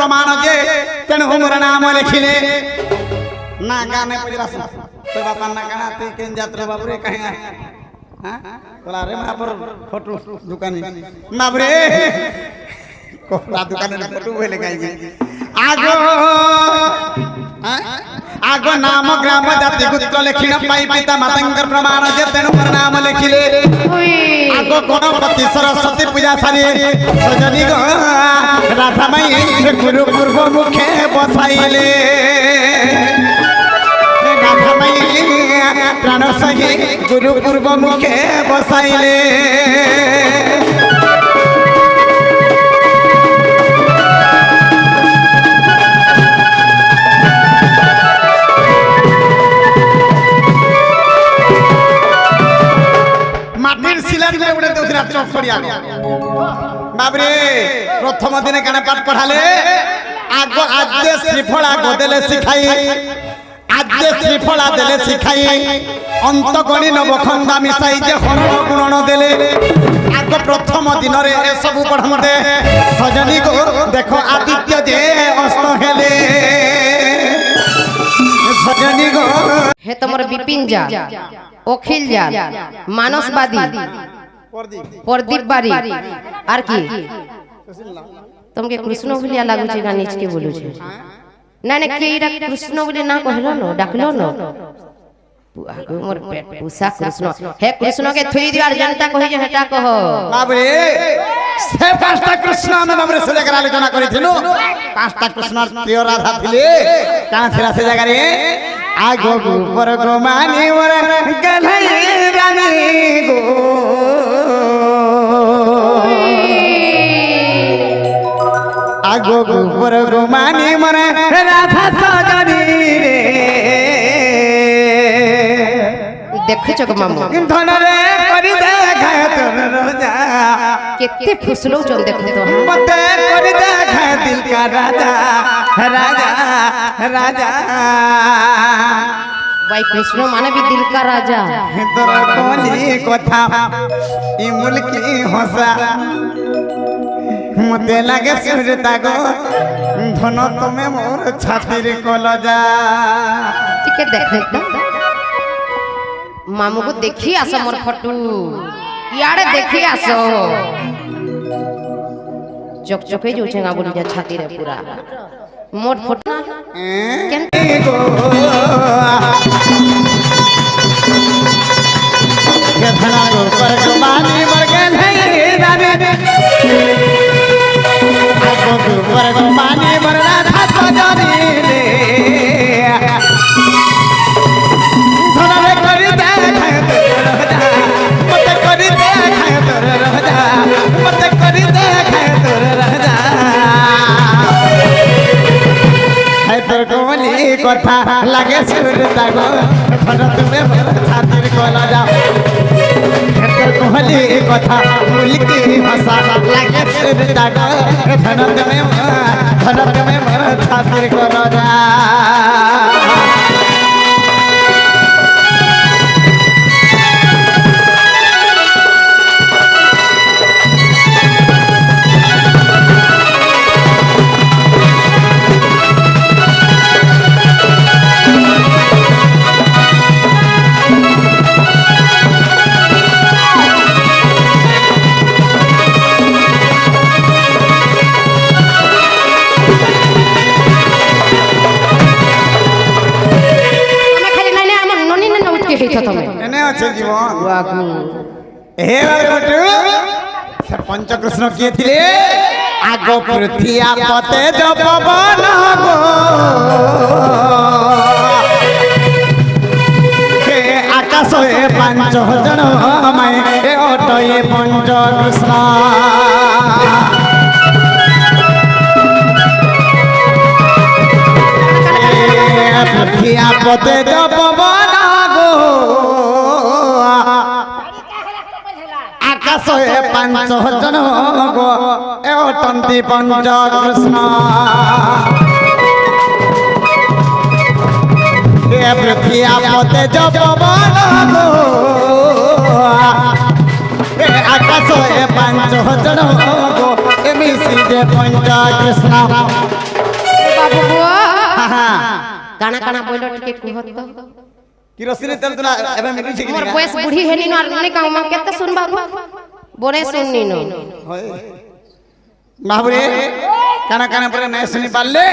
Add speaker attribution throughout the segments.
Speaker 1: प्रमाण जे तेणु मोर नाम लिखिले ना गाने पजरा तो बापा ना गाना ते केन जात्रा बाबरे कहे हां तोला रे महापर फोटो दुकानी बाबरे कोला दुकान रे फोटो बोले काई आगो आगो नाम ग्राम जाति गोत्र लिखिन पाई पिता मातंकर प्रमाण जे तेणु मोर नाम लिखिले आगो गणपति सरस्वती पूजा सारी सजनी गो राधा माई गुरु पूर्व मुखे बसाइले राधा माई प्राण सही गुरु पूर्व मुखे बसाइले बाबरे प्रथम दिन काना पाठ पढ़ाले आगो आद्य श्रीफला गोदेले सिखाई आद्य श्रीफला देले सिखाई अंत गणी नवखंडा मिसाई जे हरण गुणन देले आगो प्रथम दिन रे ए सब पढ़मते सजनी को देखो आदित्य जे अस्त हेले सजनी को
Speaker 2: हे तमर विपिन जा अखिल जा मानसवादी प्रदीप बारी आर की तुमके कृष्ण भलिया लागु छै गानी के बोलु छै ना ना केरा कृष्ण बोले ना कहलो न डाकलो न आगो मोर पेट पूसा कृष्ण हे कृष्ण के थुई दिवार जनता कहि जे हटा कह
Speaker 1: बाबरे से पांचटा कृष्ण में बाबरे से जगह आलोचना करिथिनु पांचटा कृष्ण प्रिय राधा थिले काना थिला से जगह रे आगो ऊपर गो मानी मोर गलई रानी गो आगो ऊपर गो मानी मोर राधा सजनी रे
Speaker 2: देखै छ मामू
Speaker 1: धन रे करि देखा तोर रोजा
Speaker 2: केते फुसलो चल देखो तो
Speaker 1: मते करि देखा दिल का राजा राजा राजा
Speaker 2: भाई कृष्ण माने भी दिल का राजा
Speaker 1: तोर कोली कथा ई मुल्की हंसा मते लागे सुरता गो धन तुमे मोर छातिर कलजा
Speaker 2: ठीक है देख मामू को देखी आसो मोर फटू यारे देखी आसो चक चके जो छेगा बोली जा छाती रे पूरा मोर फटू केन
Speaker 1: गो के धना गो पर मानी मर गेल है रानी आगो गो पर मानी मर राधा सजनी रे धना रे करि देखा तोर राजा मते करि देखा तोर राजा मते करि देखा तोर राजा है तोर कोली कथा लागे सुरता गो धन तुमे मोर छातिर कला जा तोर कोली कथा मुल्की भाषा लागे सुरता गो धन तुमे मोर छातिर कला जा पंच कृष्ण किए थिले आगो पृथ्वी पते जो पवन गो हे आकाश ए पांच जन माय ए ओटो ए पंच कृष्ण पृथ्वी पते जो पवन गो आकाश ए पांच जन गो ए ओटंती पंच कृष्ण ए पृथ्वी पते जो पवन गो ए आकाश ए पांच जन गो ए मिसी जे पंच कृष्ण
Speaker 2: ବାବୁ ପୁଅ
Speaker 1: ହଁ, ହଁ।
Speaker 2: କାଣା କାଣା ବୋଇଲ ଟିକେ କୁହତ ତ
Speaker 1: କିରୋସିନି ତେଲ ତୁଲା ଏବେ ମିଲୁଛି କି
Speaker 2: মোর
Speaker 1: না?
Speaker 2: বয়স বুড়ি হেনি ন আর নে কাম কেতে শুনবা গো বনে শুননি ন
Speaker 1: হয়। বাবুরে কানা কানা পরে নাই শুনি পারলে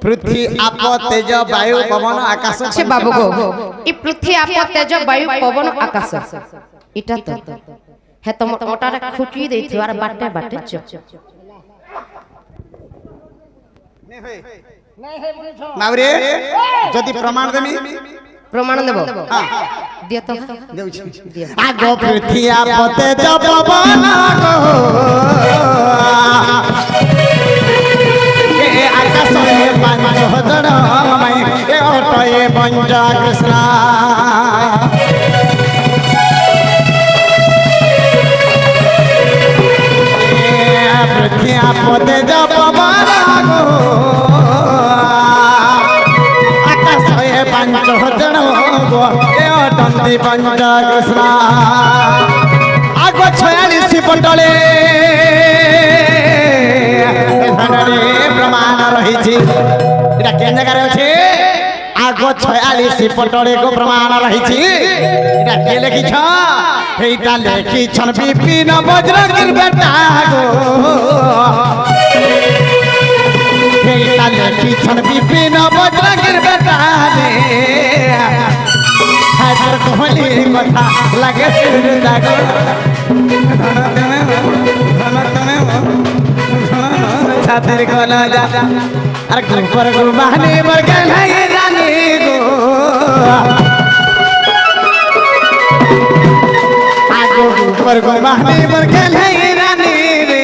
Speaker 1: পৃথ্বী আপ তেজ বায়ু পবন আকাশ
Speaker 2: সে বাবু গো ই পৃথ্বী আপ তেজ বায়ু পবন আকাশ ইটা তো হে তো ওটারে খুঁটি দেইথি আর বাটে বাটে চ
Speaker 1: বাবুরে যদি প্রমাণ দেমি
Speaker 2: প্রমাণ দেব
Speaker 1: হ্যাঁ
Speaker 2: দিও তো
Speaker 1: দেউছি
Speaker 2: দিও
Speaker 1: আগ পৃথ্বী আপ তেজ পবন গো এ আকাশ এ পাঁচ হজড় মাই এ অটয়ে পঞ্চ কৃষ্ণ পৃথ্বী আপ তেজ পবন গো আকাশ এ পাঁচ হজড় গো এ অটন্তি পঞ্চ কৃষ্ণ আগ 46 পটলে এখানে প্রমাণ রহিছি এটা কেন জায়গায় আছে আগ 46 পটলে গো প্রমাণ রহিছি এটা কে লিখিছ এইটা লিখিছন বিপিন বজ্রগীর বেটা গো এইটা লিখিছন বিপিন বজ্রগীর বেটা রে হাজার কোহলি কথা লাগে সুর লাগো ছাতির কলা যা আর গোপর গো বাহনে বর্গে নাই জানি গো আগো গোপর গো বাহনে বর্গে নাই জানি রে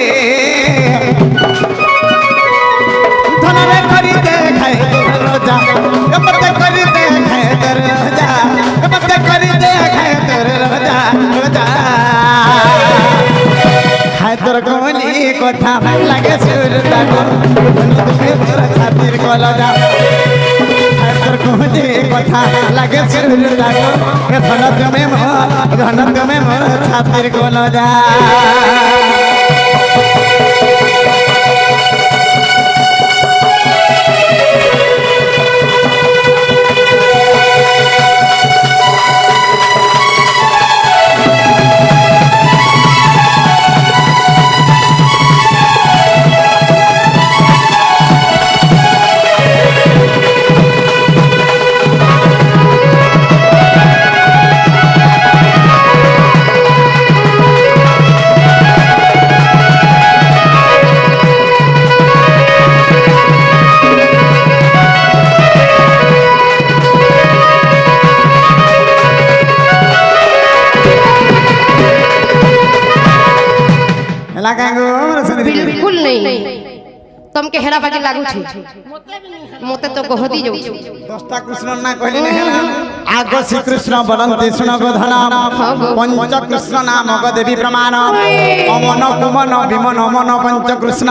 Speaker 1: ধনরে করি দেখাই রোজা গপতে করি দেখাই তোর রোজা গপতে করি দেখাই তোর রোজা রোজা হায় তোর কোহলি কথা লাগে সুর লাগো ছাতির কলা যা হায় তোর কোহলি কথা লাগে সুর লাগো ধন তুমি মোর ছাতির কলা যা
Speaker 2: बिल्कुल नहीं तुमके हेरा बागी लागू छी मते तो गहदी जाऊ छी
Speaker 1: দশটা কৃষ্ণ না কইলি না হেলা আগ শ্রীকৃষ্ণ বলন্তি শুন গোধন পঞ্চ কৃষ্ণ নাম দেবী প্রমাণ অমন কুমন বিমন অমন পঞ্চ কৃষ্ণ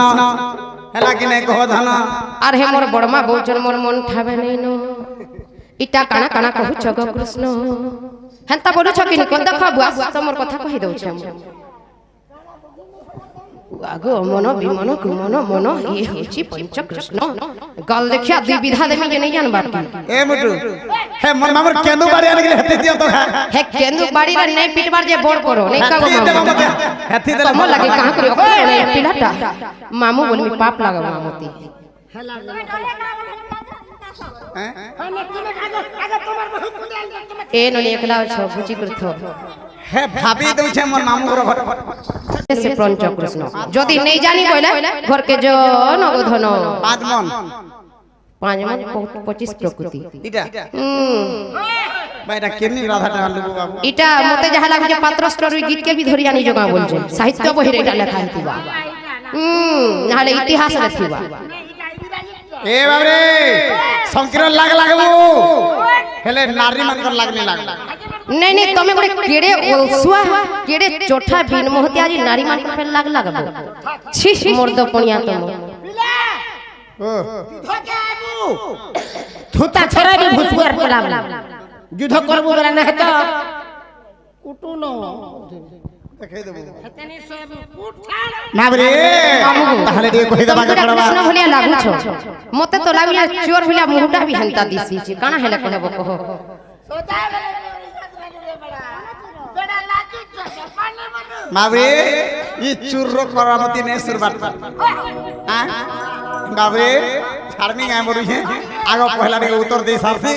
Speaker 1: হেলা কি নাই গোধন
Speaker 2: আর হে মোর বড়মা বউচন মোর মন ঠাবে নাই নো ইটা কানা কানা कहू छ गो कृष्ण हेंता बोलू छ कि नि कोन देखा बुआ तो मोर कथा कहि दउ छ आगो मन विमन कुमन मन ये होची पंच कृष्ण गल देखिया दुई विधा देमी जे नहीं जानबा
Speaker 1: ए मुटु हे मन मामर केंदु बाड़ी आने के लिए हत्ती दियो तो
Speaker 2: हे केंदु बाड़ी रे नहीं पिटबार जे बोर करो नहीं का
Speaker 1: हत्ती दे
Speaker 2: तमो लगे कहां करियो ए पिलाटा मामू बोल मी पाप लागा मामूती ए ननी एकला छ बुची करथो
Speaker 1: हे भाभी दउ छे मोर मामू रो घर
Speaker 2: से पंच कृष्ण जदी नहीं जानी कहले घर के जो नगधन
Speaker 1: पाँच मन
Speaker 2: 25 प्रकृति
Speaker 1: इटा भाईटा केनी राधा डालबो बाबू
Speaker 2: इटा मते जहा लागे जे पात्र स्टोरी गीत के भी धरिया नि जगह बोल जे साहित्य बहि रे डाले खाइतिबा नाले इतिहास रे थिबा
Speaker 1: ए बाबरे संकीर्ण लाग लागबो हेले नारी मनकर लागने लाग
Speaker 2: नहीं नहीं तमे गोटे केड़े ओलसुआ केड़े चोठा बिन मोहती आज नारी मान पे लाग लागबो छी मर्द पणिया तम
Speaker 1: ओ
Speaker 3: थुता छरा भी भुसुआर पलाम युद्ध करबो बेला ना त कुटु न
Speaker 1: দেখাই দেব
Speaker 3: হেতেনি সব কুট ছাড়
Speaker 1: না রে তাহলে দিয়ে কই দেবা
Speaker 2: তোমরা
Speaker 1: পড়বা
Speaker 2: কৃষ্ণ ভলিয়া লাগুছ মতে তো লাগিয়া চোর ভলিয়া মুহটা বি হেন্তা দিছি কানা হেলে কহব কহ
Speaker 3: সোজা গলে ইজ্জত রানি রে বড়া বড়া লাজু চোখ পানি মনু
Speaker 1: বাবরে ই চুরর করামতি নে সুরবাত হ্যাঁ বাবরে ছাড়মি গায় বড়ুছে আগে পহলা রে উত্তর দেই সারছি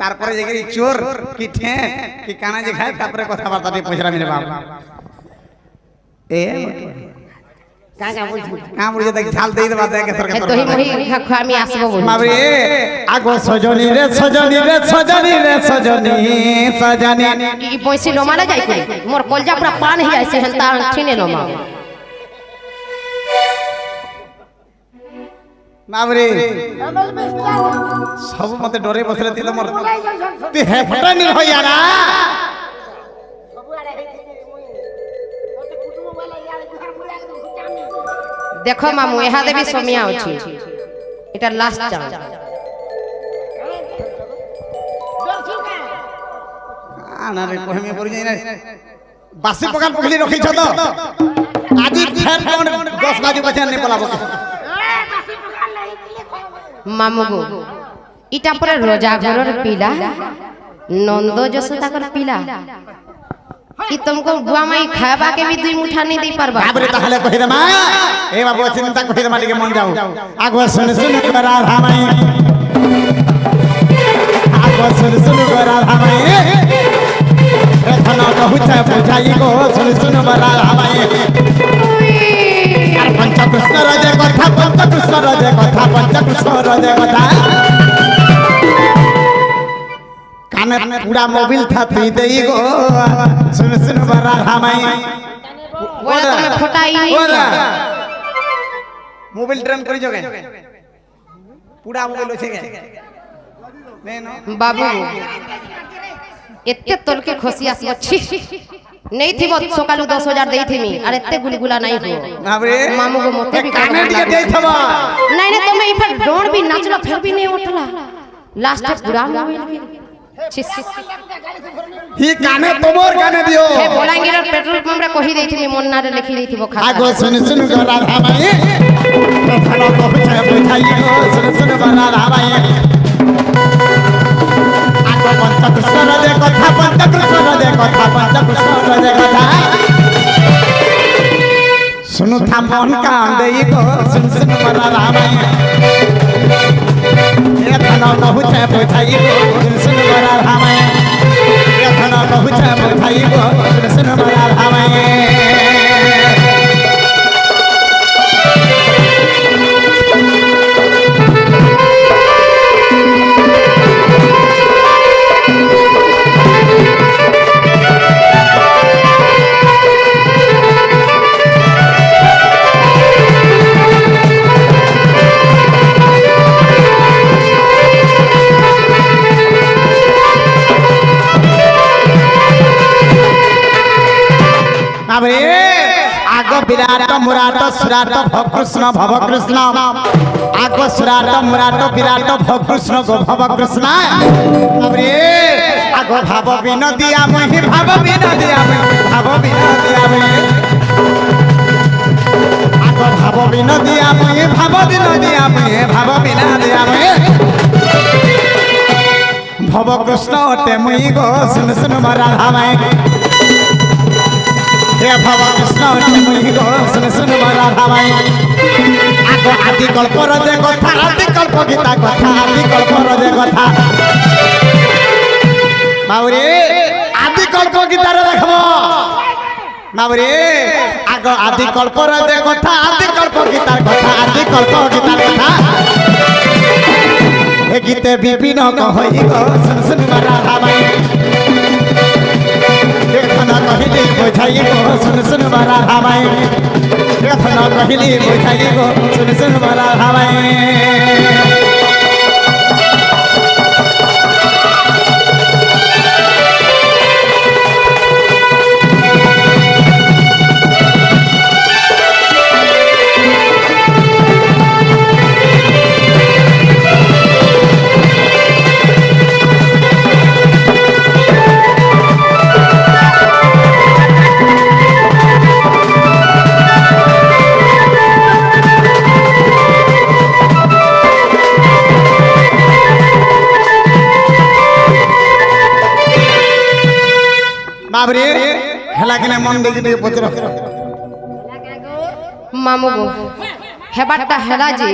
Speaker 1: তারপরে যে চোর কি ঠে কি কানা যে খায় তারপরে কথাবার্তা দিয়ে পয়সা মিলে বাবা এ
Speaker 3: কাকা বলছি
Speaker 1: কামড়ে দেখ ঝাল দেই দেবা দেখে তোর
Speaker 2: হে দহি মহি খা আমি আসবো বলি
Speaker 1: বাবরে আগো সজনী রে সজনী রে সজনী রে সজনী সজনী
Speaker 2: ই পয়সি লোমালা যাই কই মোর কলজা পুরা পান হি আইছে হেন্তা ঠিনে লোমা
Speaker 1: বাবরে
Speaker 3: আমল বেস্তা
Speaker 1: সব মতে ডরে বসলে তুই তোমার
Speaker 3: বলাই যাইছন
Speaker 1: তুই হে ফটানি হইয়া না
Speaker 3: সবু আরে হেতিনি মুই ওতে কুটুম বলাই ইয়ারে ঘর মুড়া একদম চামি
Speaker 2: দেখো মামু এহা দেবি সমিয়া আছে এটা লাস্ট চান্স
Speaker 3: দর্শকা
Speaker 1: না রে কহমে পড়ি যাই না বাসি পকাল পকলি রখিছ তো আজি ফের কোন 10 বাজে বাজে নে পলাবো
Speaker 3: বাসি পকাল নাই দিলে খাবো
Speaker 2: মামু গো ইটা পরে রোজা ঘরর পিলা নন্দ যশোদাকর পিলা কি तुमको बुआ माई खाबा के भी दुई मुठा नहीं दे पारबा
Speaker 1: বাবরে তাহলে কই দে মা এ বাবু চিন্তা কই দে মাটিকে মন যাও আগো শুন শুন করা রামাই আগো শুন শুন করা রামাই এখন কহুছা বুঝাই গো শুন শুন করা রামাই আর পঞ্চকৃষ্ণ রাজে কথা পঞ্চকৃষ্ণ রাজে কথা পঞ্চকৃষ্ণ রাজে কথা কানে পুরা মোবিল থাপি দেই গো শুন শুন করা রামাই
Speaker 2: बोला तुम्हें फटाई नहीं
Speaker 1: ওরা
Speaker 2: क्या
Speaker 1: মোবাইল ট্রেন করি জগে পুরা মোবাইল আছে গে নে নো
Speaker 2: बाबू एत्ते तोल के खोसी आसबो छी नहीं थी वो सकालू 10,000 देई थी मी अरे एत्ते गुलगुला नहीं हो
Speaker 1: बाबरे
Speaker 2: मामू को मोते भी
Speaker 1: काने टिके देई थबा
Speaker 2: नहीं नहीं तुम्हें इफर डोंड भी नाचला फिर भी नहीं उठला लास्ट पूरा मोबाइल भी छी छी
Speaker 1: ही काने तोमर काने दियो
Speaker 2: हे बोलांगे रे पेट्रोल पंप रे कहि देई थी मी मन ना रे लिखी देई थी वो खाता
Speaker 1: आगो सुन सुन गो राधा माई फलो को बुझाय बुझाई गो सुन सुन गो राधा माई आगो पंचकृष्ण राजे কথা पंचकृष्ण राजे কথা पंचकृष्ण राजे কথা सुनु था मन कान देई गो सुन सुन गो राधा माई ए फलो को बुझाय बुझाई गो सुन सुन गो राधा माई ए फलो को बुझाय बुझाई गो सुन सुन गो राधा माई बाबरे आगो विराट मुराट सुराट भवकृष्ण भवकृष्ण आगो सुराट मुराट विराट भवकृष्ण गो भवकृष्ण बाबरे आगो भाव विनोदिया महि भाव विनोदिया भाव विनोदिया आगो भाव विनोदिया महि भाव विनोदिया भाव विनोदिया भवकृष्ण ते मुई गो सुन सुन राधा माई हे भवा कृष्ण मुई गो सुन सुन राधा माई आगो आदि कल्प रजे कथा आदि कल्प गीता कथा आदि कल्प रजे कथा बाबरे आदि कल्प गीता रे देखबो बाबरे आगो आदि कल्प रजे कथा आदि कल्प गीता कथा आदि कल्प गीता कथा ए गीते विपिन कहई गो सुन सुन राधा माई देखना कहली बुझाई गो सुन सुन राधा माई देखना कहली बुझाई गो सुन सुन राधा माई বাবরে হেলা কিনা মন দেখি দিয়ে পত্র
Speaker 2: মামু গো হেবারটা হেলা যে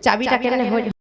Speaker 2: চাবিটা কেন হইল